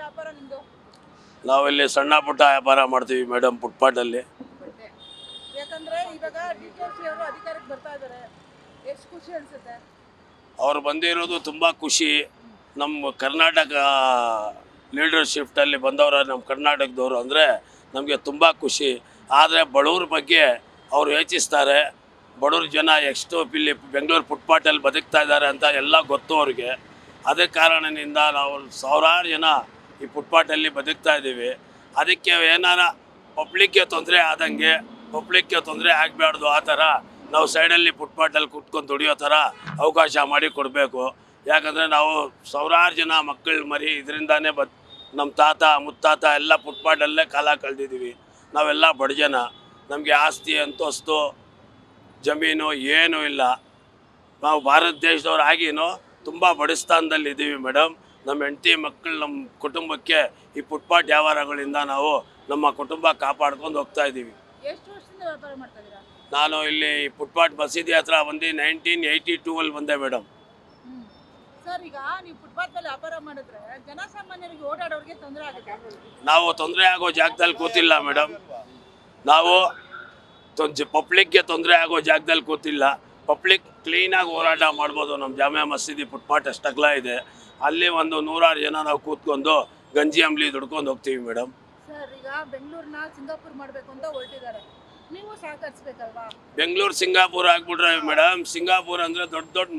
ವ್ಯಾಪಾರ ನಿಮ್ದು? ನಾವಿಲ್ಲಿ ಸಣ್ಣ ಪುಟ್ಟ ವ್ಯಾಪಾರ ಮಾಡ್ತೀವಿ ಮೇಡಮ್, ಫುಟ್ಪಾಟಲ್ಲಿ. ಯಾಕಂದ್ರೆ ಇವಾಗ ಡಿಕೆಶಿ ಅವರು ಅಧಿಕಾರಕ್ಕೆ ಬರ್ತಾ ಇದ್ದಾರೆ, ಎಷ್ಟು ಖುಷಿ ಅನ್ಸುತ್ತೆ? ಅವ್ರು ಬಂದಿರೋದು ತುಂಬ ಖುಷಿ. ನಮ್ಮ ಕರ್ನಾಟಕ ಲೀಡರ್ಶಿಫ್ಟಲ್ಲಿ ಬಂದವರು ನಮ್ಮ ಕರ್ನಾಟಕದವರು ಅಂದರೆ ನಮಗೆ ತುಂಬ ಖುಷಿ. ಆದರೆ ಬಡವ್ರ ಬಗ್ಗೆ ಅವರು ಯೋಚಿಸ್ತಾರೆ. ಬಡವ್ರ ಜನ ಎಷ್ಟು ಇಲ್ಲಿ ಬೆಂಗಳೂರು ಫುಟ್ಪಾಟಲ್ಲಿ ಬದುಕ್ತಾ ಇದ್ದಾರೆ ಅಂತ ಎಲ್ಲ ಗೊತ್ತು ಅವ್ರಿಗೆ. ಅದೇ ಕಾರಣದಿಂದ ನಾವು ಸಾವಿರಾರು ಜನ ಈ ಫುಟ್ಪಾಟಲ್ಲಿ ಬದುಕ್ತಾ ಇದ್ದೀವಿ. ಅದಕ್ಕೆ ಏನಾರ ಪಬ್ಲಿಕ್ಗೆ ತೊಂದರೆ ಆದಂಗೆ, ಪಬ್ಲಿಕ್ಗೆ ತೊಂದರೆ ಆಗಬಾರ್ದು ಆ ಥರ ನಾವು ಸೈಡಲ್ಲಿ ಫುಟ್ಪಾಟಲ್ಲಿ ಕುತ್ಕೊಂಡು ದುಡಿಯೋ ಥರ ಅವಕಾಶ ಮಾಡಿ ಕೊಡಬೇಕು. ಯಾಕಂದರೆ ನಾವು ಸಾವಿರಾರು ಜನ ಮಕ್ಕಳು ಮರಿ ಇದರಿಂದಾನೇ ನಮ್ಮ ತಾತ ಮುತ್ತಾತ ಎಲ್ಲ ಫುಟ್ಪಾಟಲ್ಲೇ ಕಾಲ ಕಳೆದಿದ್ದೀವಿ. ನಾವೆಲ್ಲ ಬಡ ಜನ, ನಮಗೆ ಆಸ್ತಿ ಅಂತಸ್ತು ಜಮೀನು ಏನೂ ಇಲ್ಲ. ನಾವು ಭಾರತ ದೇಶದವ್ರು ಆಗಿನೂ ತುಂಬ ಬಡಸ್ಥಾನದಲ್ಲಿದ್ದೀವಿ ಮೇಡಮ್. ನಮ್ಮ ಹೆಂಡತಿ ಮಕ್ಕಳು ನಮ್ಮ ಕುಟುಂಬಕ್ಕೆ ಈ ಫುಟ್ಪಾಟ್ ವ್ಯವಹಾರಗಳಿಂದ ನಾವು ನಮ್ಮ ಕುಟುಂಬ ಕಾಪಾಡ್ಕೊಂಡು ಹೋಗ್ತಾ ಇದ್ದೀವಿ. ಎಷ್ಟು ವರ್ಷದಿಂದ ವ್ಯಾಪಾರ ಮಾಡ್ತಾ ಇದ್ದೀರಾ? ನಾನು ಇಲ್ಲಿ ಫುಟ್ಪಾಟ್ ಮಸೀದಿ ಹತ್ರ ಬಂದು 1982 ಬಂದೆ ಮೇಡಮ್. ಸರ್, ಈಗ ನೀವು ಫುಟ್ಪಾತ್ ಮೇಲೆ ವ್ಯಾಪಾರ ಮಾಡಿದ್ರೆ ಜನಸಾಮಾನ್ಯರಿಗೆ ಓಡಾಡೋರಿಗೆ ತೊಂದರೆ ಆಗುತ್ತೆ. ನಾವು ತೊಂದರೆ ಆಗೋ ಜಾಗದಲ್ಲಿ ಕೂತಿಲ್ಲ ಮೇಡಮ್. ನಾವು ಪಬ್ಲಿಕ್ಗೆ ತೊಂದರೆ ಆಗೋ ಜಾಗದಲ್ಲಿ ಕೂತಿಲ್ಲ. ಪಬ್ಲಿಕ್ ಕ್ಲೀನಾಗಿ ಹೋರಾಟ ಮಾಡ್ಬೋದು. ನಮ್ಮ ಜಾಮಿಯಾ ಮಸೀದಿ ಫುಟ್ಪಾಟ್ ಅಷ್ಟಗಲ ಇದೆ, ಅಲ್ಲಿ ಒಂದು 100 ಜನ ನಾವು ಕೂತ್ಕೊಂಡು ಗಂಜಿ ಅಂಬ್ಲಿ ದುಡ್ಕೊಂಡು ಹೋಗ್ತೀವಿ ಮೇಡಮ್. ಸರ್, ಈಗ ಬೆಂಗಳೂರನ್ನ ಸಿಂಗಾಪುರ್ ಮಾಡಬೇಕು ಅಂತ ಹೊರಟಿದ್ದಾರೆ, ನೀವು ಸಹಕರಿಸ್ಬೇಕಲ್ವಾ? ಬೆಂಗಳೂರು ಸಿಂಗಾಪುರ್ ಆಗ್ಬಿಟ್ರೆ ಮೇಡಮ್, ಸಿಂಗಾಪುರ್ ಅಂದರೆ ದೊಡ್ಡ ದೊಡ್ಡ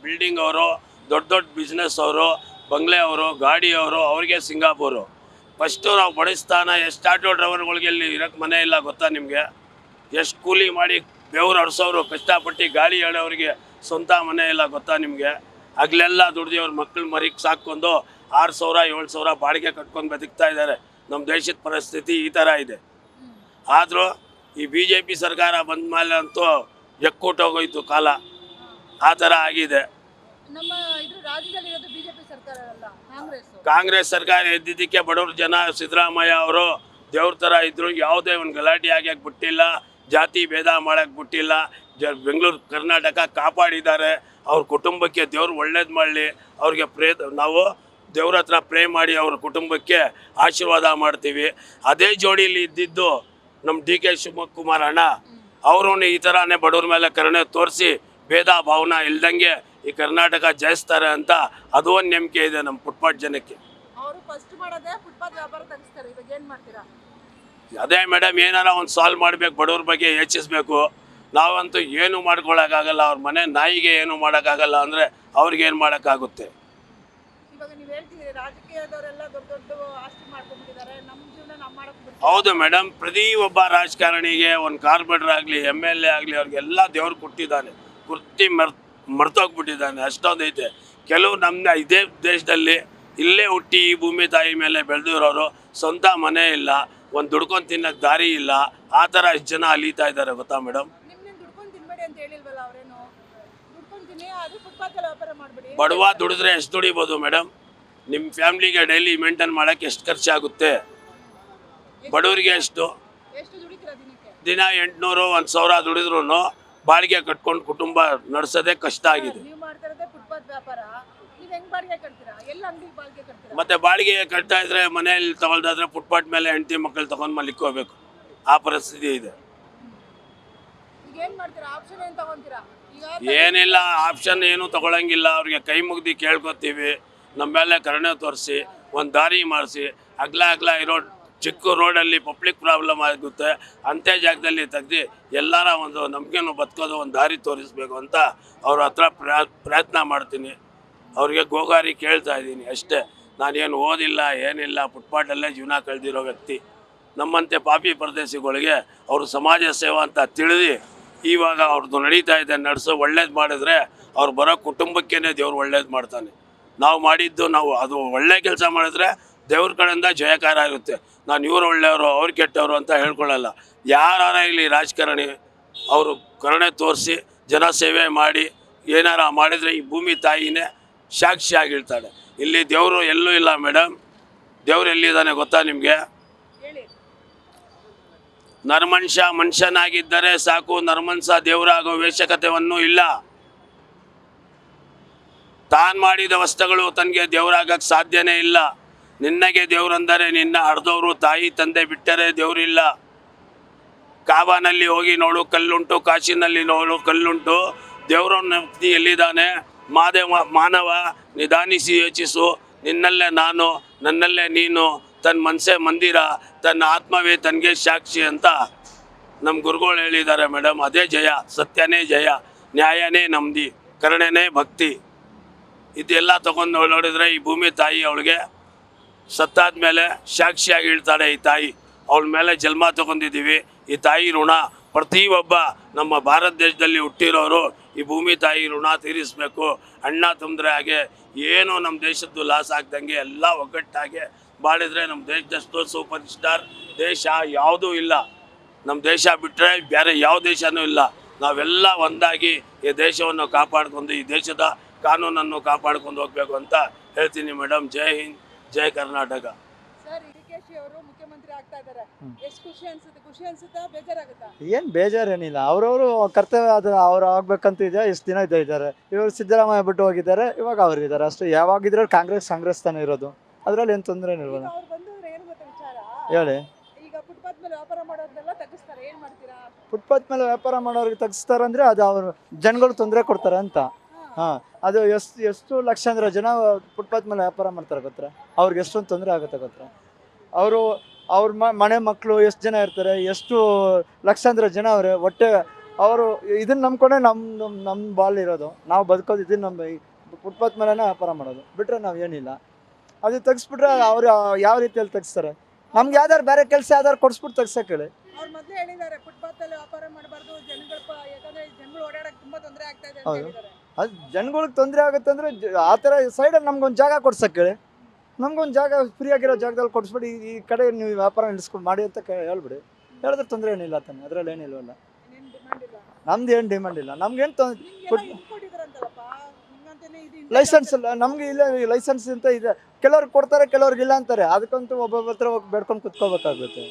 ಬಿಲ್ಡಿಂಗ್ ಅವರು, ದೊಡ್ಡ ದೊಡ್ಡ ಬಿಸ್ನೆಸ್ ಅವರು, ಬಂಗ್ಲೆ ಅವರು, ಗಾಡಿ ಅವರು, ಅವ್ರಿಗೆ ಸಿಂಗಾಪುರು. ಫಸ್ಟು ನಾವು ಬಡಿಸ್ತಾನ ಎಷ್ಟು ಆಟೋ ಡ್ರೈವರ್ಗಳಿಗೆ ಇಲ್ಲಿ ಇರೋಕ್ಕೆ ಮನೆ ಇಲ್ಲ ಗೊತ್ತಾ ನಿಮಗೆ? ಎಷ್ಟು ಕೂಲಿ ಮಾಡಿ ಬೆವ್ರು ಅರ್ಸೋರು ಕಷ್ಟಪಟ್ಟು ಗಾಡಿ ಹೇಳೋರಿಗೆ ಸ್ವಂತ ಮನೆ ಇಲ್ಲ ಗೊತ್ತಾ ನಿಮಗೆ? ಹಗಲೆಲ್ಲ ದುಡ್ದು ಅವ್ರ ಮಕ್ಕಳು ಮರಿಗೆ ಸಾಕೊಂಡು 6,000 7,000 ಬಾಡಿಗೆ ಕಟ್ಕೊಂಡು ಬದುಕ್ತಾ ಇದ್ದಾರೆ. ನಮ್ಮ ದೇಶದ ಪರಿಸ್ಥಿತಿ ಈ ಥರ ಇದೆ. ಆದರೂ ಈ BJP ಸರ್ಕಾರ ಬಂದ ಮೇಲೆ ಅಂತೂ ಎಕ್ಕೂಟೋಗೋಯ್ತು ಕಾಲ, ಆ ಥರ ಆಗಿದೆ. ನಮ್ಮ ರಾಜ್ಯದಲ್ಲಿ ಬಿಜೆಪಿ ಸರ್ಕಾರ ಅಲ್ಲ, ಕಾಂಗ್ರೆಸ್ ಸರ್ಕಾರ ಇದ್ದಿದ್ದಕ್ಕೆ ಬಡವ್ರ ಜನ ಸಿದ್ದರಾಮಯ್ಯ ಅವರು ದೇವ್ರ ಥರ ಇದ್ದರು. ಯಾವುದೇ ಒಂದು ಗಲಾಟೆ ಆಗ್ಯಕ್ಕೆ ಬಿಟ್ಟಿಲ್ಲ, ಜಾತಿ ಭೇದ ಮಾಡೋಕ್ಕೆ ಬಿಟ್ಟಿಲ್ಲ. ಬೆಂಗಳೂರು ಕರ್ನಾಟಕ ಕಾಪಾಡಿದ್ದಾರೆ. ಅವ್ರ ಕುಟುಂಬಕ್ಕೆ ದೇವ್ರು ಒಳ್ಳೇದು ಮಾಡಲಿ. ಅವ್ರಿಗೆ ನಾವು ದೇವ್ರ ಹತ್ರ ಪ್ರೇ ಮಾಡಿ ಅವ್ರ ಕುಟುಂಬಕ್ಕೆ ಆಶೀರ್ವಾದ ಮಾಡ್ತೀವಿ. ಅದೇ ಜೋಡಿಯಲ್ಲಿ ಇದ್ದಿದ್ದು ನಮ್ಮ DK ಶಿವಕುಮಾರ್ ಅಣ್ಣ, ಅವರು ಈ ಥರನೇ ಬಡವ್ರ ಮೇಲೆ ಕರುಣೆ ತೋರಿಸಿ ಭೇದ ಭಾವನ ಇಲ್ದಂಗೆ ಈ ಕರ್ನಾಟಕ ಜಯಿಸ್ತಾರೆ ಅಂತ ಅದು ಒಂದು ನಂಬಿಕೆ ಇದೆ ನಮ್ಮ ಫುಟ್ಪಾಟ್ ಜನಕ್ಕೆ. ಅದೇ ಮೇಡಮ್, ಏನಾರ ಒಂದು ಸಾಲ್ವ್ ಮಾಡಬೇಕು, ಬಡವ್ರ ಬಗ್ಗೆ ಯೋಚಿಸ್ಬೇಕು. ನಾವಂತೂ ಏನು ಮಾಡ್ಕೊಳಕ್ಕಾಗಲ್ಲ. ಅವ್ರ ಮನೆ ನಾಯಿಗೆ ಏನು ಮಾಡೋಕ್ಕಾಗಲ್ಲ ಅಂದರೆ ಅವ್ರಿಗೇನು ಮಾಡೋಕ್ಕಾಗುತ್ತೆ? ಹೌದು ಮೇಡಮ್, ಪ್ರತಿ ಒಬ್ಬ ರಾಜಕಾರಣಿಗೆ ಒಂದು ಕಾರ್ಪೊರೇಟರ್ ಆಗಲಿ MLA ಆಗಲಿ ಅವ್ರಿಗೆಲ್ಲ ದೇವ್ರು ಕೊಟ್ಟಿದ್ದಾನೆ, ಕುರ್ತಿ ಮರ್ತೋಗ್ಬಿಟ್ಟಿದ್ದಾನೆ. ಅಷ್ಟೊಂದೈತೆ. ಕೆಲವು ನಮ್ಮ ಇದೇ ದೇಶದಲ್ಲಿ ಇಲ್ಲೇ ಹುಟ್ಟಿ ಈ ಭೂಮಿ ತಾಯಿ ಮೇಲೆ ಬೆಳೆದಿರೋರು ಸ್ವಂತ ಮನೆ ಇಲ್ಲ, ಒಂದು ದುಡ್ಕೊಂಡು ತಿನ್ನಕ್ಕೆ ದಾರಿ ಇಲ್ಲ. ಆ ಥರ ಎಷ್ಟು ಜನ ಅಲೀತಾ ಇದ್ದಾರೆ ಗೊತ್ತಾ ಮೇಡಮ್? ಬಡವ ದುಡಿದ್ರೆ ಎಷ್ಟು ದುಡಿಬೋದು ಮೇಡಮ್? ನಿಮ್ಮ ಫ್ಯಾಮ್ಲಿಗೆ ಡೈಲಿ ಮೇಂಟೈನ್ ಮಾಡೋಕ್ಕೆ ಎಷ್ಟು ಖರ್ಚಾಗುತ್ತೆ? ಬಡವರಿಗೆ ಎಷ್ಟು? ದಿನ 800 1,000 ದುಡಿದ್ರೂ ಬಾಡಿಗೆ ಕಟ್ಕೊಂಡು ಕುಟುಂಬ ನಡೆಸೋದೇ ಕಷ್ಟ ಆಗಿದೆ. ಮತ್ತೆ ಬಾಡಿಗೆ ಕಟ್ತಾ ಇದ್ರೆ ಮನೆಯಲ್ಲಿ ತಗೊಳ್ದಾದ್ರೆ ಫುಟ್ಪಾಟ್ ಮೇಲೆ ಹೆಂಡತಿ ಮಕ್ಕಳು ತಗೊಂಡು ಮಲಿಕೋಬೇಕು, ಆ ಪರಿಸ್ಥಿತಿ ಇದೆ. ಏನಿಲ್ಲ, ಆಪ್ಷನ್ ಏನು ತಗೊಳಂಗಿಲ್ಲ. ಅವ್ರಿಗೆ ಕೈ ಮುಗ್ದು ಕೇಳ್ಕೊತೀವಿ, ನಮ್ಮ ಮೇಲೆ ಕರುಣೆ ತೋರಿಸಿ ಒಂದು ದಾರಿ ಮಾಡಿಸಿ. ಅಗ್ಲ ಇರೋ ಚಿಕ್ಕ ರೋಡಲ್ಲಿ ಪಬ್ಲಿಕ್ ಪ್ರಾಬ್ಲಮ್ ಆಗುತ್ತೆ, ಅಂಥ ಜಾಗದಲ್ಲಿ ತೆಗ್ದು ಎಲ್ಲರ ಒಂದು ನಮಗೇನು ಬದುಕೋದು ಒಂದು ದಾರಿ ತೋರಿಸ್ಬೇಕು ಅಂತ ಅವ್ರ ಹತ್ರ ಪ್ರಯತ್ನ ಮಾಡ್ತೀನಿ. ಅವ್ರಿಗೆ ಗೋಗಾರಿ ಕೇಳ್ತಾ ಇದ್ದೀನಿ ಅಷ್ಟೇ. ನಾನೇನು ಓದಿಲ್ಲ ಏನಿಲ್ಲ, ಫುಟ್ಪಾಟಲ್ಲೇ ಜೀವನ ಕಳೆದಿರೋ ವ್ಯಕ್ತಿ. ನಮ್ಮಂತೆ ಪಾಪಿ ಪ್ರದೇಶಗಳಿಗೆ ಅವರು ಸಮಾಜ ಸೇವಾ ಅಂತ ತಿಳಿದು ಇವಾಗ ಅವ್ರದ್ದು ನಡೀತಾ ಇದೆ. ನಡೆಸೋ ಒಳ್ಳೇದು ಮಾಡಿದ್ರೆ ಅವ್ರು ಬರೋ ಕುಟುಂಬಕ್ಕೇ ದೇವ್ರು ಒಳ್ಳೇದು ಮಾಡ್ತಾನೆ. ನಾವು ಮಾಡಿದ್ದು ಅದು ಒಳ್ಳೆ ಕೆಲಸ ಮಾಡಿದ್ರೆ ದೇವ್ರ ಕಡೆಯಿಂದ ಜಯಕಾರ ಇರುತ್ತೆ. ನಾನು ಇವರು ಒಳ್ಳೆಯವರು ಅವ್ರು ಕೆಟ್ಟವರು ಅಂತ ಹೇಳ್ಕೊಳ್ಳಲ್ಲ. ಯಾರ ಇಲ್ಲಿ ರಾಜಕಾರಣಿ ಅವರು ಕರುಣೆ ತೋರಿಸಿ ಜನ ಸೇವೆ ಮಾಡಿ ಏನಾರ ಮಾಡಿದರೆ ಈ ಭೂಮಿ ತಾಯಿನೇ ಸಾಕ್ಷಿಯಾಗಿರ್ತಾಳೆ. ಇಲ್ಲಿ ದೇವರು ಎಲ್ಲೂ ಇಲ್ಲ ಮೇಡಮ್. ದೇವ್ರು ಎಲ್ಲಿದ್ದಾನೆ ಗೊತ್ತಾ ನಿಮಗೆ? ನರಮನುಷ್ಯ ಮನುಷ್ಯನಾಗಿದ್ದರೆ ಸಾಕು, ನರಮನುಷ್ಯ ದೇವರಾಗೋ ಅವಶ್ಯಕತೆಯನ್ನು ಇಲ್ಲ. ತಾನು ಮಾಡಿದ ವಸ್ತುಗಳು ತನಗೆ ದೇವರಾಗಕ್ಕೆ ಸಾಧ್ಯನೇ ಇಲ್ಲ. ನಿನ್ನಗೆ ದೇವರಂದರೆ ನಿನ್ನ ಹಡ್ದವರು ತಾಯಿ ತಂದೆ ಬಿಟ್ಟರೆ ದೇವರಿಲ್ಲ. ಕಾಬಾನಲ್ಲಿ ಹೋಗಿ ನೋಡು ಕಲ್ಲುಂಟು, ಕಾಶಿನಲ್ಲಿ ನೋಡು ಕಲ್ಲುಂಟು. ದೇವರನ್ನ ಎಲ್ಲಿದ್ದಾನೆ? ಮಾನವ ನಿಧಾನಿಸಿ ಯೋಚಿಸು. ನಿನ್ನಲ್ಲೇ ನಾನು, ನನ್ನಲ್ಲೇ ನೀನು, ತನ್ನ ಮನಸ್ಸೇ ಮಂದಿರ, ತನ್ನ ಆತ್ಮವೇ ತನಗೆ ಸಾಕ್ಷಿ ಅಂತ ನಮ್ಮ ಗುರುಗಳು ಹೇಳಿದ್ದಾರೆ ಮೇಡಮ್. ಅದೇ ಜಯ, ಸತ್ಯನೇ ಜಯ, ನ್ಯಾಯನೇ ನೆಮ್ಮದಿ, ಕರುಣೆನೇ ಭಕ್ತಿ. ಇದೆಲ್ಲ ತೊಗೊಂಡು ನೋಡಿದ್ರೆ ಈ ಭೂಮಿ ತಾಯಿ ಅವಳಿಗೆ ಸತ್ತಾದ ಮೇಲೆ ಸಾಕ್ಷಿಯಾಗಿ ಹೇಳ್ತಾಳೆ ಈ ತಾಯಿ. ಅವಳ ಮೇಲೆ ಜನ್ಮ ತೊಗೊಂಡಿದ್ದೀವಿ. ಈ ತಾಯಿ ಋಣ ಪ್ರತಿಯೊಬ್ಬ ನಮ್ಮ ಭಾರತ ದೇಶದಲ್ಲಿ ಹುಟ್ಟಿರೋರು ಈ ಭೂಮಿ ತಾಯಿ ಋಣ ತೀರಿಸಬೇಕು. ಅಣ್ಣ ತೊಂದರೆ ಹಾಗೆ ಏನೋ ನಮ್ಮ ದೇಶದ್ದು ಲಾಸ್ ಆಗ್ದಂಗೆ ಎಲ್ಲ ಒಗ್ಗಟ್ಟಾಗೆ ಬಾಳಿದ್ರೆ ನಮ್ಮ ದೇಶದಷ್ಟು ಸೂಪರ್ ಸ್ಟಾರ್ ದೇಶ ಯಾವುದೂ ಇಲ್ಲ. ನಮ್ಮ ದೇಶ ಬಿಟ್ಟರೆ ಬೇರೆ ಯಾವ ದೇಶನೂ ಇಲ್ಲ. ನಾವೆಲ್ಲ ಒಂದಾಗಿ ಈ ದೇಶವನ್ನು ಕಾಪಾಡ್ಕೊಂಡು ಈ ದೇಶದ ಕಾನೂನನ್ನು ಕಾಪಾಡ್ಕೊಂಡು ಹೋಗಬೇಕು ಅಂತ ಹೇಳ್ತೀನಿ ಮೇಡಮ್. ಜೈ ಹಿಂದ್, ಜೈ ಕರ್ನಾಟಕ. ಸರ್, ಡಿ.ಕೆ.ಶಿ ಅವರು ಮುಖ್ಯಮಂತ್ರಿ ಆಗ್ತಾ ಇದ್ದಾರೆ. ಎಷ್ಟು ಖುಷಿ ಅನ್ಸುತ್ತೆ? ಖುಷಿ ಅನ್ಸುತ್ತಾ, ಬೇಜಾರಾಗುತ್ತಾ? ಏನು ಬೇಜಾರೇನಿಲ್ಲ. ಅವ್ರವರು ಕರ್ತವ್ಯ ಅದು ಅವ್ರು ಆಗ್ಬೇಕಂತ ಇದೆ. ಎಷ್ಟು ದಿನ ಇದ್ದಾರೆ. ಇವರು ಸಿದ್ದರಾಮಯ್ಯ ಬಿಟ್ಟು ಹೋಗಿದ್ದಾರೆ, ಇವಾಗ ಅವ್ರು ಇದ್ದಾರೆ ಅಷ್ಟೇ. ಯಾವಾಗಿದ್ರು ಕಾಂಗ್ರೆಸ್ ತಾನೇ ಇರೋದು. ಅದರಲ್ಲಿ ಏನು ತೊಂದರೆ ಇಲ್ವಲ್ಲ. ಅವ್ರು ಬಂದ್ರೆ ಏನು ಗೊತ್ತಾ ವಿಚಾರ? ಹೇಳಿ. ಈಗ ಫುಟ್ಪಾತ್ ಮೇಲೆ ವ್ಯಾಪಾರ ಮಾಡೋದನ್ನೆಲ್ಲ ತಗ್ಗಿಸ್ತಾರೆ, ಏನ್ ಮಾಡ್ತೀರಾ? ಫುಟ್ಪಾತ್ ಮೇಲೆ ವ್ಯಾಪಾರ ಮಾಡೋರಿಗೆ ತಗ್ಸ್ತಾರಂದ್ರೆ ಅದು ಅವರು ಜನಗಳು ತೊಂದರೆ ಕೊಡ್ತಾರೆ ಅಂತ. ಹಾಂ, ಅದು ಎಷ್ಟು ಲಕ್ಷಾಂತರ ಜನ ಫುಟ್ಪಾತ್ ಮೇಲೆ ವ್ಯಾಪಾರ ಮಾಡ್ತಾರೆ ಗೊತ್ತಾ? ಅವ್ರಿಗೆ ಎಷ್ಟೊಂದು ತೊಂದರೆ ಆಗುತ್ತೆ ಗೊತ್ತಾ? ಅವ್ರ ಮನೆ ಮಕ್ಕಳು ಎಷ್ಟು ಜನ ಇರ್ತಾರೆ, ಎಷ್ಟು ಲಕ್ಷಾಂತರ ಜನ ಅವರೇ ಹೊಟ್ಟೆ. ಅವರು ಇದನ್ನ ನಂಬ್ಕೊಂಡೆ ನಮ್ಮ ಬಾಲ್ ಇರೋದು. ನಾವು ಬದುಕೋದು ಇದನ್ನ ನಮ್ಮ ಫುಟ್ಪಾತ್ ಮೇಲೇ ವ್ಯಾಪಾರ ಮಾಡೋದು. ಬಿಟ್ಟರೆ ನಾವು ಏನಿಲ್ಲ. ಅದು ತೆಗಿಸ್ಬಿಟ್ರೆ ಅವ್ರು ಯಾವ ರೀತಿಯಲ್ಲಿ ತೆಗಿಸ್ತಾರೆ? ನಮ್ಗೆ ಯಾವ್ದಾರು ಬೇರೆ ಕೆಲಸ ಯಾವ್ದಾರು ಕೊಡಿಸ್ಬಿಟ್ಟು ತೆಗ್ಸಕ್ಕೆ ಹೇಳಿ. ಅವ್ರು ಮೊದಲೇ ಹೇಳಿದ್ದಾರೆ ಫುಟ್ಪಾತ್ ಅಲ್ಲಿ ವ್ಯಾಪಾರ ಮಾಡಬಾರ್ದು, ಯಾಕಂದ್ರೆ ಜನಗಳು ಓಡಾಡಕ್ಕೆ ತುಂಬಾ ತೊಂದರೆ ಆಗ್ತಾ ಇದೆ ಅಂತ ಹೌದು. ಹೇಳಿದ್ದಾರೆ. ಅದು ಜನಗಳಿಗೆ ತೊಂದರೆ ಆಗುತ್ತೆ ಅಂದರೆ ಆ ಥರ ಸೈಡಲ್ಲಿ ನಮ್ಗೊಂದು ಜಾಗ ಕೊಡ್ಸಕ್ಕೆ ಹೇಳಿ. ನಮ್ಗೊಂದು ಜಾಗ ಫ್ರೀ ಆಗಿರೋ ಜಾಗದಲ್ಲಿ ಕೊಡಿಸ್ಬಿಡಿ, ಈ ಕಡೆ ನೀವು ವ್ಯಾಪಾರ ನಿಲ್ಲಿಸ್ಕೊಂಡು ಮಾಡಿ ಅಂತ ಹೇಳ್ಬಿಡಿ. ಹೇಳಿದ್ರೆ ತೊಂದರೆ ಏನಿಲ್ಲ ತಾನೆ, ಅದರಲ್ಲಿ ಏನಿಲ್ವಲ್ಲ. ಏನ್ ಡಿಮಾಂಡ್ ಇಲ್ಲ. ನಮ್ದು ಏನು ಡಿಮಾಂಡ್ ಇಲ್ಲ. ನಮ್ಗೇನು ಕೊಟ್ಟಿದ್ದಾರಂತಲ್ಲಪ್ಪ, ನಿಮ್ಗಂತೇನೆ ಇದು ಲೈಸೆನ್ಸ್ ಇಲ್ಲ ನಮ್ಗೆ. ಇಲ್ಲ ಲೈಸೆನ್ಸ್ ಅಂತ ಇದೆ. ಕೆಲವ್ರಿಗೆ ಕೊಡ್ತಾರೆ, ಕೆಲವ್ರಿಗೆ ಇಲ್ಲ ಅಂತಾರೆ. ಅದಕ್ಕಂತೂ ಒಬ್ಬೊಬ್ಬರ ಹತ್ರ ಹೋಗಿ ಬೇಡ್ಕೊಂಡು ಕುತ್ಕೋಬೇಕಾಗುತ್ತೆ.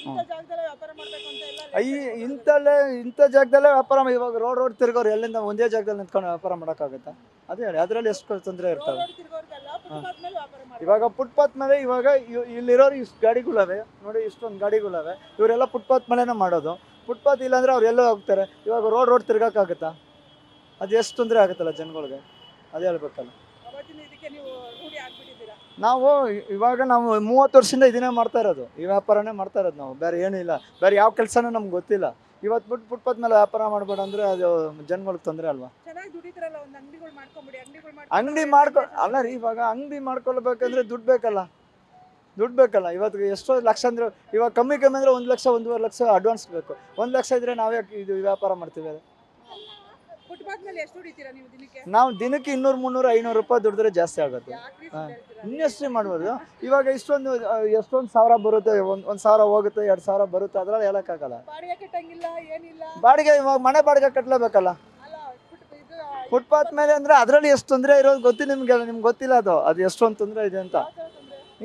ಇಂಥ ಜಾಗದಲ್ಲೇ ವ್ಯಾಪಾರ ಮಾಡ್ಬೇಕು ಅಂತ ಎಲ್ಲ ಇಂಥ ಜಾಗದಲ್ಲೇ ವ್ಯಾಪಾರ. ಇವಾಗ ರೋಡ್ ತಿರ್ಗೋರು ಎಲ್ಲಿಂದ ಒಂದೇ ಜಾಗದಲ್ಲಿ ನಿಂತ್ಕೊಂಡು ವ್ಯಾಪಾರ ಮಾಡೋಕ್ಕಾಗುತ್ತಾ? ಅದೇ ಹೇಳಿ, ಅದರಲ್ಲಿ ಎಷ್ಟು ತೊಂದರೆ ಇರ್ತವೆ. ತಿರ್ಗೋರ್ಗೆಲ್ಲ ಫುಟ್ಪಾತ್ ಮೇಲೆ ವ್ಯಾಪಾರ ಮಾಡ್ತಾರೆ. ಇವಾಗ ಫುಟ್ಪಾತ್ ಮೇಲೆ ಇಲ್ಲಿರೋರು ಇಷ್ಟು ಗಾಡಿಗಳವೆ ನೋಡಿ, ಇಷ್ಟೊಂದು ಗಾಡಿಗಳವೆ. ಇವರೆಲ್ಲ ಫುಟ್ಪಾತ್ ಮೇಲೆನೇ ಮಾಡೋದು. ಫುಟ್ಪಾತ್ ಇಲ್ಲಾಂದ್ರೆ ಅವ್ರು ಎಲ್ಲೋ ಹೋಗ್ತಾರೆ. ಇವಾಗ ರೋಡ್ ತಿರ್ಗೋಕ್ಕಾಗುತ್ತಾ? ಅದು ಎಷ್ಟು ತೊಂದರೆ ಆಗುತ್ತಲ್ಲ ಜನಗಳಿಗೆ, ಅದೇ ಹೇಳ್ಬೇಕಲ್ಲ. ಅವತ್ತಿನ ಇದಕ್ಕೆ ನೀವು ರೂಢಿ ಆಗ್ಬಿಟ್ಟಿದ್ದೀರಾ. ನಾವು 30 ವರ್ಷದಿಂದ ಇದನ್ನೇ ಮಾಡ್ತಾ ಇರೋದು. ಈ ವ್ಯಾಪಾರನೇ ಮಾಡ್ತಾ ಇರೋದು ನಾವು. ಬೇರೆ ಏನೂ ಇಲ್ಲ. ಬೇರೆ ಯಾವ ಕೆಲಸನೂ ನಮ್ಗೆ ಗೊತ್ತಿಲ್ಲ. ಇವತ್ತು ಫುಟ್ಪಾತ್ ಮೇಲೆ ವ್ಯಾಪಾರ ಮಾಡ್ಬೇಡ ಅಂದರೆ ಅದು ಜನಗಳಿಗೆ ತೊಂದರೆ ಅಲ್ವಾ? ಚೆನ್ನಾಗಿ ದುಡಿದ್ರಲ್ಲ, ಒಂದು ಅಂಗಡಿಗಳು ಮಾಡ್ಕೊಂಬಿಡಿ. ಅಲ್ಲ ರೀ, ಇವಾಗ ಅಂಗಡಿ ಮಾಡ್ಕೊಳ್ಬೇಕಂದ್ರೆ ದುಡ್ಡು ಬೇಕಲ್ಲ. ಇವತ್ತು ಎಷ್ಟೋ ಲಕ್ಷಾಂತರ. ಇವಾಗ ಕಮ್ಮಿ ಅಂದರೆ 1 ಲಕ್ಷ 1.5 ಲಕ್ಷ ಅಡ್ವಾನ್ಸ್ ಬೇಕು. 1 ಲಕ್ಷ ಇದ್ರೆ ನಾವೇ ಇದು ವ್ಯಾಪಾರ ಮಾಡ್ತೀವಿ. ಫುಟ್ಪಾತ್ ಮೇಲೆ ಎಷ್ಟು ದುಡಿತೀರಾ ನೀವು ದಿನಕ್ಕೆ? ನಾವು ದಿನಕ್ಕೆ 200, 300, 500 ರೂಪಾಯಿ ದುಡಿದ್ರೆ ಜಾಸ್ತಿ ಆಗುತ್ತೆ. ಯಾಕ್ರಿ ಸುಳ್ಳು ಹೇಳ್ತೀರಾ? ಇನ್ನೆಷ್ಟು ಮಾಡ್ಬೋದು? ಇವಾಗ ಎಷ್ಟೊಂದು ಸಾವಿರ ಬರುತ್ತೆ, 1,000 ಹೋಗುತ್ತೆ, 2,000 ಬರುತ್ತೆ. ಅದ್ರಲ್ಲಿ ಹೇಳಕ್ಕಾಗಲ್ಲ. ಬಾಡಿಗೆ ಕಟ್ಟಂಗಿಲ್ಲ, ಏನಿಲ್ಲ. ಬಾಡಿಗೆ ಇವಾಗ ಮನೆ ಬಾಡಿಗೆ ಕಟ್ಟಲೇಬೇಕಲ್ಲ. ಅಲ್ಲ, ಫುಟ್ಪಾತ್ ಮೇಲೆ ಅಂದ್ರೆ ಅದರಲ್ಲಿ ಎಷ್ಟು ತೊಂದರೆ ಇರೋದು ನಿಮ್ಗೆ ಗೊತ್ತಿಲ್ಲ. ಅದು ಎಷ್ಟೊಂದು ತೊಂದರೆ ಇದೆ ಅಂತ.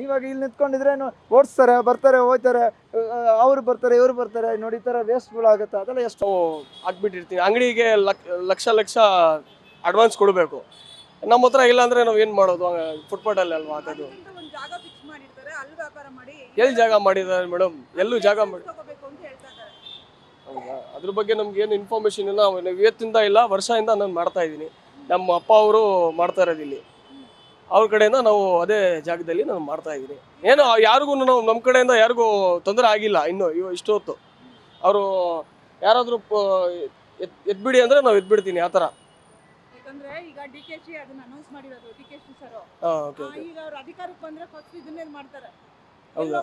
ಇವಾಗ ಇಲ್ಲಿ ನಿಂತ್ಕೊಂಡಿದ್ರೆ ಓಡಿಸ್ತಾರೆ, ಬರ್ತಾರೆ, ಹೋಗ್ತಾರೆ, ಅವ್ರು ಬರ್ತಾರೆ, ಇವ್ರು ಬರ್ತಾರೆ. ನೋಡಿ ಈ ಥರ ವೇಸ್ಟ್ಗಳು ಆಗುತ್ತೆ. ಅದೆಲ್ಲ ಎಷ್ಟು ಹಾಕ್ಬಿಟ್ಟಿರ್ತೀವಿ. ಅಂಗಡಿಗೆ ಲಕ್ಷ ಅಡ್ವಾನ್ಸ್ ಕೊಡಬೇಕು. ನಮ್ಮ ಹತ್ರ ಇಲ್ಲ ಅಂದರೆ ನಾವು ಏನು ಮಾಡೋದು? ಫುಟ್ಪಾಟಲ್ಲಿ ಅಲ್ವಾ ಹಾಕೋದು. ಒಂದು ಜಾಗ ಫಿಕ್ಸ್ ಮಾಡಿರ್ತಾರೆ, ಅಲ್ಲಿ ವ್ಯಾಪಾರ ಮಾಡಿ. ಎಲ್ಲಿ ಜಾಗ ಮಾಡಿದ್ದಾರೆ ಮೇಡಮ್? ಎಲ್ಲೂ ಜಾಗ ಮಾಡಿ. ತಗೋಬೇಕು ಅಂತ ಹೇಳ್ತಾ ಇದ್ದಾರೆ. ಹೌದಾ? ಅದ್ರ ಬಗ್ಗೆ ನಮ್ಗೆ ಏನು ಇನ್ಫಾರ್ಮೇಷನ್ ಇಲ್ಲ. ಇವತ್ತಿಂದ ಇಲ್ಲ, ವರ್ಷದಿಂದ ನಾನು ಮಾಡ್ತಾ ಇದ್ದೀನಿ. ನಮ್ಮ ಅಪ್ಪ ಅವರು ಮಾಡ್ತಾ ಇರೋದು ಇಲ್ಲಿ. ಅವ್ರ ಕಡೆಯಿಂದ ನಾವು ಅದೇ ಜಾಗದಲ್ಲಿ ನಾನು ಮಾಡ್ತಾ ಇದ್ದೀನಿ. ಏನೋ ಯಾರಿಗೂ ನಾವು ನಮ್ಮ ಕಡೆಯಿಂದ ಯಾರಿಗೂ ತೊಂದರೆ ಆಗಿಲ್ಲ ಇನ್ನೂ ಇಷ್ಟು ಹೊತ್ತು. ಅವರು ಯಾರಾದರೂ ಎದ್ಬಿಡಿ ಅಂದರೆ ನಾವು ಎದ್ಬಿಡ್ತೀನಿ, ಆ ಥರ. ಯಾಕಂದ್ರೆ ಈಗ ಡಿ.ಕೆ.ಶಿ ಅದನ್ನ ಅನೌನ್ಸ್ ಮಾಡಿರೋದು, ಡಿ.ಕೆ.ಶಿ ಸರ್. ಓಕೆ. ಈಗ ಅವ್ರ ಅಧಿಕಾರಕ್ಕೆ ಬಂದ್ರೆ ಫಸ್ಟ್ ಇದನ್ನೇ ಮಾಡ್ತಾರೆ. ಹೌದಾ?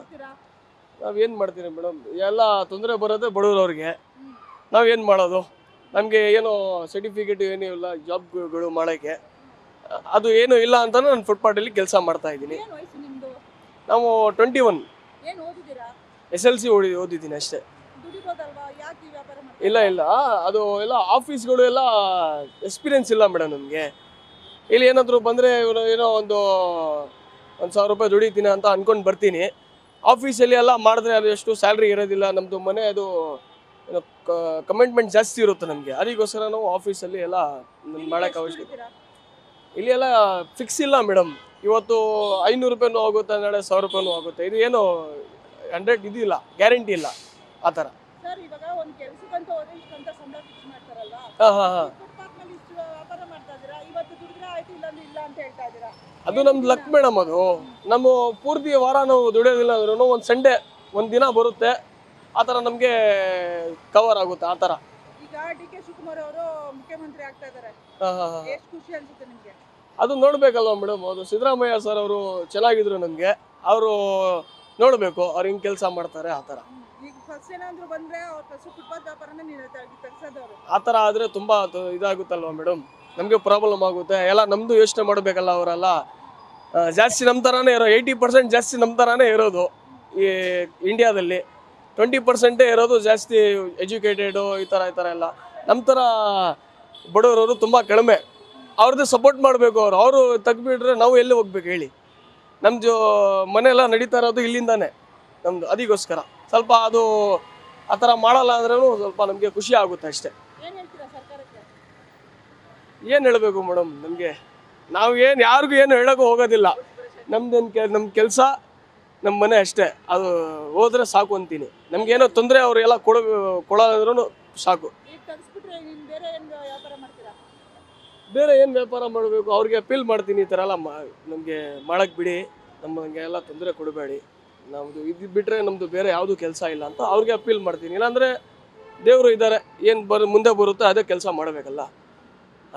ನಾವೇನು ಮಾಡ್ತೀವಿ ಮೇಡಮ್? ಎಲ್ಲ ತೊಂದರೆ ಬರೋದೇ ಬಡವ್ರವ್ರಿಗೆ. ನಾವೇನು ಮಾಡೋದು? ನಮಗೆ ಏನು ಸರ್ಟಿಫಿಕೇಟ್ ಏನೂ ಇಲ್ಲ ಜಾಬ್ಗಳು ಮಾಡೋಕ್ಕೆ. ಅದು ಏನೂ ಇಲ್ಲ ಅಂತ ನಾನು ಫುಟ್ಪಾಟಲ್ಲಿ ಕೆಲಸ ಮಾಡ್ತಾ ಇದ್ದೀನಿ. ಏನು ವಯಸ್ಸು ನಿಮ್ದು? ನಾವು 21. ಏನು ಓದಿದ್ದೀರಾ? SLC ಓದಿದ್ದೀನಿ ಅಷ್ಟೇ. ದುಡಿಬೋದಲ್ವಾ? ಯಾಕೆ ಈ ವ್ಯಾಪಾರ ಮಾಡ್ತೀರಾ? ಇಲ್ಲ, ಅದು ಎಲ್ಲ ಆಫೀಸ್ಗಳು ಎಲ್ಲ ಎಕ್ಸ್ಪೀರಿಯನ್ಸ್ ಇಲ್ಲ ಮೇಡಮ್ ನಮಗೆ. ಇಲ್ಲಿ ಏನಾದರೂ ಬಂದರೆ ಏನೋ ಒಂದು 1,000 ರೂಪಾಯಿ ದುಡಿತೀನಿ ಅಂತ ಅಂದ್ಕೊಂಡು ಬರ್ತೀನಿ. ಆಫೀಸಲ್ಲಿ ಎಲ್ಲ ಮಾಡಿದ್ರೆ ಅದು ಎಷ್ಟು ಸ್ಯಾಲ್ರಿ ಇರೋದಿಲ್ಲ. ನಮ್ಮದು ಮನೆ ಅದು ಏನೋ ಕಮಿಟ್ಮೆಂಟ್ ಜಾಸ್ತಿ ಇರುತ್ತೆ ನಮಗೆ. ಅದಕ್ಕೋಸ್ಕರ ನಾವು ಆಫೀಸಲ್ಲಿ ಎಲ್ಲ ಮಾಡೋಕ್ಕೆ ಅವಶ್ಯಕತೆ. ಇಲ್ಲಿ ಎಲ್ಲ ಫಿಕ್ಸ್ ಇಲ್ಲ ಮೇಡಮ್. ಇವತ್ತು 500 ರೂಪಾಯಿನೂ ಆಗುತ್ತೆ, ನಾಳೆ 1000 ರೂಪಾಯಿನೂ ಆಗುತ್ತೆ. ಇದು ಏನು 100 ಇದಿಲ್ಲ, ಗ್ಯಾರಂಟಿ ಇಲ್ಲ ಆ ಥರ. ಸರ್ ಇವಾಗ ಒಂದು ಕೆಲಸಕ್ಕಂತ ಹೋದ್ರೆ ಇಷ್ಟಂತ ಸಂಬಳ ಫಿಕ್ಸ್ ಮಾಡ್ತಾರಲ್ಲ, ಹಾಂ ಹಾಂ ಹಾಂ ಫುಟ್ಪಾತ್ ಮೇಲೆ ಇಷ್ಟು ವ್ಯಾಪಾರ ಮಾಡ್ತಾ ಇದ್ದೀರಾ, ಇವತ್ತು ದುಡಿದ್ರೆ ಆಯ್ತು ಇಲ್ಲಂದ್ರೆ ಇಲ್ಲ ಅಂತ ಹೇಳ್ತಾ ಇದ್ದೀರಾ. ಅದು ನಮ್ದು ಲಕ್ ಮೇಡಮ್. ಅದು ನಮ್ಮ ಪೂರ್ತಿ ವಾರ ನಾವು ದುಡಿಯೋದಿಲ್ಲ ಅಂದ್ರೂ ಒಂದು ಸಂಡೇ ಒಂದು ದಿನ ಬರುತ್ತೆ, ಆ ಥರ ನಮಗೆ ಕವರ್ ಆಗುತ್ತೆ ಆ ಥರ. ಈಗ ಡಿ ಕೆ ಶಿವಕುಮಾರ್ ಅವರು ಮುಖ್ಯಮಂತ್ರಿ ಆಗ್ತಾ ಇದ್ದಾರೆ, ಹಾಂ ಹಾಂ ಹಾಂ ಎಷ್ಟು ಖುಷಿ ಅನ್ಸುತ್ತೆ ನಿಮ್ಗೆ? ಅದು ನೋಡ್ಬೇಕಲ್ವ ಮೇಡಮ್. ಅದು ಸಿದ್ದರಾಮಯ್ಯ ಸರ್ ಅವರು ಚೆನ್ನಾಗಿದ್ರು ನಮಗೆ, ಅವರು ನೋಡಬೇಕು ಅವ್ರು ಹಿಂಗೆ ಕೆಲಸ ಮಾಡ್ತಾರೆ ಆ ಥರ. ಈಗ ಫಸ್ಟ್ ಏನಾದ್ರು ಬಂದ್ರೆ ಅವ್ರ ಫಸ್ಟ್ ಫುಟ್ಪಾತ್ ವ್ಯಾಪಾರನೇ ತೆಗ್ಸೋದವ್ರು. ಆ ಥರ ಆದರೆ ತುಂಬ ಇದಾಗುತ್ತಲ್ವ ಮೇಡಮ್, ನಮಗೆ ಪ್ರಾಬ್ಲಮ್ ಆಗುತ್ತೆ. ಎಲ್ಲ ನಮ್ಮದು ಯೋಚನೆ ಮಾಡಬೇಕಲ್ಲ ಅವರೆಲ್ಲ. ಜಾಸ್ತಿ ನಮ್ಮ ಥರನೇ 80% ಜಾಸ್ತಿ ನಮ್ಮ ಥರನೇ ಇರೋದು ಈ ಇಂಡಿಯಾದಲ್ಲಿ. 20% ಇರೋದು ಜಾಸ್ತಿ ಎಜುಕೇಟೆಡು ಈ ಥರ ಎಲ್ಲ. ನಮ್ಮ ಥರ ಬಡವರವರು ತುಂಬ ಕಡಿಮೆ. ಅವ್ರದ್ದು ಸಪೋರ್ಟ್ ಮಾಡಬೇಕು. ಅವರು ತೆಗ್ಬಿಟ್ರೆ ನಾವು ಎಲ್ಲಿ ಹೋಗ್ಬೇಕು ಹೇಳಿ? ನಮ್ಮದು ಮನೆಯೆಲ್ಲ ನಡೀತಾ ಇರೋದು ಇಲ್ಲಿಂದಾನೆ ನಮ್ಮದು. ಅದಕ್ಕೋಸ್ಕರ ಸ್ವಲ್ಪ ಅದು ಆ ಥರ ಮಾಡಲ್ಲ ಅಂದ್ರೂ ಸ್ವಲ್ಪ ನಮಗೆ ಖುಷಿ ಆಗುತ್ತೆ ಅಷ್ಟೇ. ಏನ್ ಹೇಳ್ತೀರಾ ಸರ್ಕಾರಕ್ಕೆ? ಏನು ಹೇಳಬೇಕು ಮೇಡಮ್, ನಮಗೆ ನಾವು ಯಾರಿಗೂ ಏನು ಹೇಳೋಕ್ಕೂ ಹೋಗೋದಿಲ್ಲ. ನಮ್ಮ ಕೆಲಸ ನಮ್ಮ ಮನೆ ಅಷ್ಟೇ, ಅದು ಹೋದ್ರೆ ಸಾಕು ಅಂತೀನಿ. ನಮಗೇನೋ ತೊಂದರೆ ಅವರೆಲ್ಲ ಕೊಡೋದ್ರೂ ಸಾಕು. ಈಗ ತೆಗ್ಸ್ಬಿಟ್ರೆ ನೀನು ಬೇರೆ ಏನು ವ್ಯಾಪಾರ ಮಾಡ್ತೀರಾ? ಬೇರೆ ಏನು ವ್ಯಾಪಾರ ಮಾಡಬೇಕು? ಅವ್ರಿಗೆ ಅಪೀಲ್ ಮಾಡ್ತೀನಿ, ಈ ಥರ ಎಲ್ಲ ನಮಗೆ ಮಾಡೋಕ್ಕೆ ಬಿಡಿ, ನಮಗೆ ಎಲ್ಲ ತೊಂದರೆ ಕೊಡಬೇಡಿ, ನಮ್ಮದು ಇದು ಬಿಟ್ಟರೆ ನಮ್ಮದು ಬೇರೆ ಯಾವುದೂ ಕೆಲಸ ಇಲ್ಲ ಅಂತ ಅವ್ರಿಗೆ ಅಪೀಲ್ ಮಾಡ್ತೀನಿ. ಇಲ್ಲಾಂದರೆ ದೇವರು ಇದ್ದಾರೆ, ಏನು ಮುಂದೆ ಬರುತ್ತೆ ಅದೇ ಕೆಲಸ ಮಾಡಬೇಕಲ್ಲ.